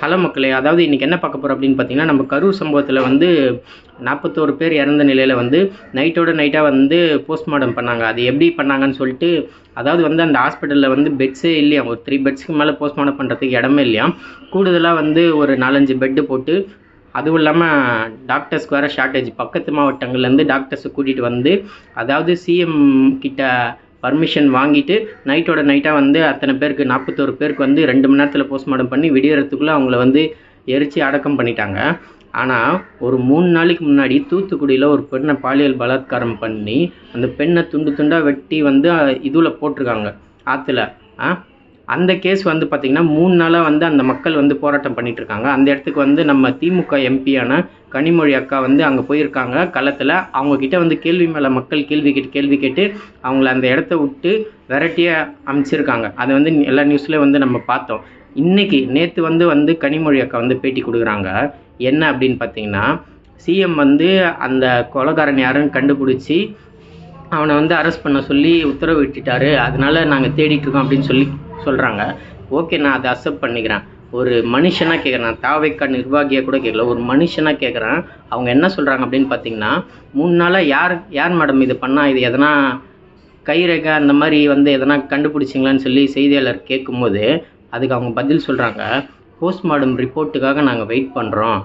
Hello மக்களே! அதாவது இன்னைக்கு என்ன பார்க்க போறோம் அப்படின்னு பார்த்தீங்கன்னா, நம்ம கரூர் சம்பவத்தில வந்து 41 பேர் இறந்த நிலையில வந்து நைட்டோட நைட்டா வந்து போஸ்ட்மார்டம் பண்ணாங்க. அது எப்படி பண்ணாங்கன்னு சொல்லிட்டு, அதாவது வந்து அந்த ஹாஸ்பிட்டல்ல வந்து பெட்ஸே இல்லையாம். ஒரு 3 பெட்ஸ்க்கு மேல போஸ்ட்மார்டம் பண்றதுக்கு இடமே இல்லையாம். கூடுதலா வந்து ஒரு 4, 5 பெட்டு போட்டு, அதுவும் இல்லாம டாக்டர்ஸ்க்கு வேற ஷார்ட்டேஜ். பக்கத்து மாவட்டங்கள்லேருந்து டாக்டர்ஸ கூட்டிட்டு வந்து, அதாவது சிஎம் கிட்ட பர்மிஷன் வாங்கிட்டு நைட்டோட நைட்டாக வந்து அத்தனை பேருக்கு 41 பேருக்கு வந்து 2 மணி நேரத்தில் போஸ்ட்மார்ட்டம் பண்ணி விடியறதுக்குள்ளே அவங்கள வந்து எரித்து அடக்கம் பண்ணிட்டாங்க. ஆனால் ஒரு 3 நாளைக்கு முன்னாடி தூத்துக்குடியில் ஒரு பெண்ணை பாலியல் பலாத்காரம் பண்ணி அந்த பெண்ணை துண்டு துண்டாக வெட்டி வந்து இதில் போட்டிருக்காங்க ஆற்றுல. அந்த கேஸ் வந்து பார்த்திங்கன்னா 3 நாளாக வந்து அந்த மக்கள் வந்து போராட்டம் பண்ணிட்டு இருக்காங்க. அந்த இடத்துக்கு வந்து நம்ம திமுக எம்பியான கனிமொழி அக்கா வந்து அங்கே போயிருக்காங்க களத்தில். அவங்கக்கிட்ட வந்து கேள்வி மேலே மக்கள் கேள்வி கேட்டு அவங்கள அந்த இடத்த விட்டு விரட்டியாக அமைச்சிருக்காங்க. அதை வந்து எல்லா நியூஸ்லேயும் வந்து நம்ம பார்த்தோம். நேற்று வந்து கனிமொழி அக்கா வந்து பேட்டி கொடுக்குறாங்க. என்ன அப்படின்னு பார்த்தீங்கன்னா, சிஎம் வந்து அந்த கொலைகாரன் யாருன்னு கண்டுபிடிச்சி அவனை வந்து அரெஸ்ட் பண்ண சொல்லி உத்தரவு விட்டுட்டாரு, அதனால நாங்கள் தேடிட்டு இருக்கோம் அப்படின்னு சொல்கிறாங்க. ஓகே, நான் அதை அக்செப்ட் பண்ணிக்கிறேன். ஒரு மனுஷனாக கேட்குறேன், தாவேக்கா நிர்வாகியாக கூட கேட்கல, ஒரு மனுஷனாக கேட்குறேன். அவங்க என்ன சொல்கிறாங்க அப்படின்னு பார்த்தீங்கன்னா, 3 நாளாக யார் மேடம் இது பண்ணால், இது எதனா கைரேகை அந்த மாதிரி வந்து எதனா கண்டுபிடிச்சிங்களான்னு சொல்லி செய்தியாளர் கேட்கும்போது அதுக்கு அவங்க பதில் சொல்கிறாங்க, போஸ்ட்மார்ட்டம் ரிப்போர்ட்டுக்காக நாங்கள் வெயிட் பண்ணுறோம்.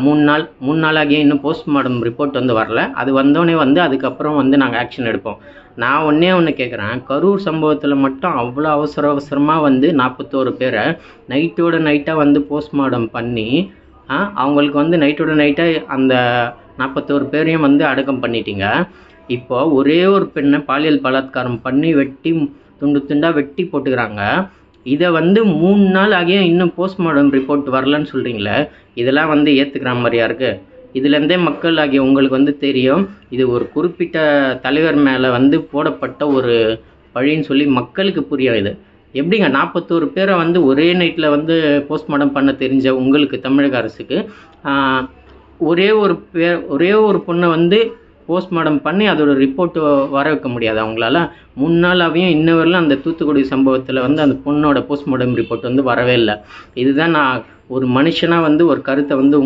3 நாளாகியும் இன்னும் போஸ்ட்மார்ட்டம் ரிப்போர்ட் வந்து வரல. அது வந்தோடனே வந்து அதுக்கப்புறம் வந்து நாங்கள் ஆக்ஷன் எடுப்போம். நான் ஒன்று கேட்குறேன், கரூர் சம்பவத்தில் மட்டும் அவ்வளோ அவசரமாக வந்து 41 பேரை நைட்டோட நைட்டாக வந்து போஸ்ட்மார்ட்டம் பண்ணி அவங்களுக்கு வந்து நைட்டோட நைட்டாக அந்த 41 பேரையும் வந்து அடக்கம் பண்ணிட்டீங்க. இப்போ ஒரே ஒரு பெண்ணை பாலியல் பலாத்காரம் பண்ணி துண்டு துண்டாக வெட்டி போட்டுக்கிறாங்க. இதை வந்து 3 நாள் ஆகியும் இன்னும் போஸ்ட்மார்ட்டம் ரிப்போர்ட் வரலன்னு சொல்கிறீங்களே, இதெல்லாம் வந்து ஏற்றுக்கிற மாதிரியா இருக்குது? இதுலேருந்தே மக்கள் ஆகிய உங்களுக்கு வந்து தெரியும், இது ஒரு குறிப்பிட்ட தலைவர் மேலே வந்து போடப்பட்ட ஒரு பழின்னு சொல்லி மக்களுக்கு புரியும். இது எப்படிங்க 41 பேரை வந்து ஒரே நைட்டில் வந்து போஸ்ட்மார்ட்டம் பண்ண தெரிஞ்ச உங்களுக்கு, தமிழக அரசுக்கு, ஒரே ஒரு பொண்ணை வந்து போஸ்ட்மார்ட்டம் பண்ணி அதோட ரிப்போர்ட்டு வர வைக்க முடியாது அவங்களால? 3 நாளாவையும் இன்ன வரையிலும் அந்த தூத்துக்குடி சம்பவத்தில் வந்து அந்த பொண்ணோட போஸ்ட்மார்ட்டம் ரிப்போர்ட் வந்து வரவே இல்லை. இதுதான் நான் ஒரு மனுஷனாக வந்து ஒரு கருத்தை வந்து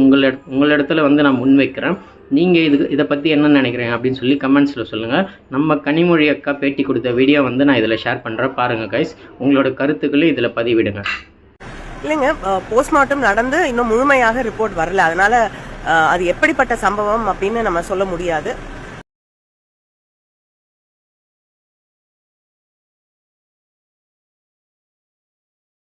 உங்களிடத்துல வந்து நான் முன்வைக்கிறேன். நீங்கள் இதை பற்றி என்ன நினைக்கிறீங்க அப்படின்னு சொல்லி கமெண்ட்ஸில் சொல்லுங்கள். நம்ம கனிமொழி அக்கா பேட்டி கொடுத்த வீடியோ வந்து நான் இதில் ஷேர் பண்ணுறேன், பாருங்கள் கைஸ். உங்களோட கருத்துக்களை இதில் பதிவிடுங்க. இல்லைங்க, போஸ்ட்மார்ட்டம் நடந்து இன்னும் முழுமையாக ரிப்போர்ட் வரல, அதனால அது எப்படிப்பட்ட சம்பவம் அப்படின்னு நம்ம சொல்ல முடியாது.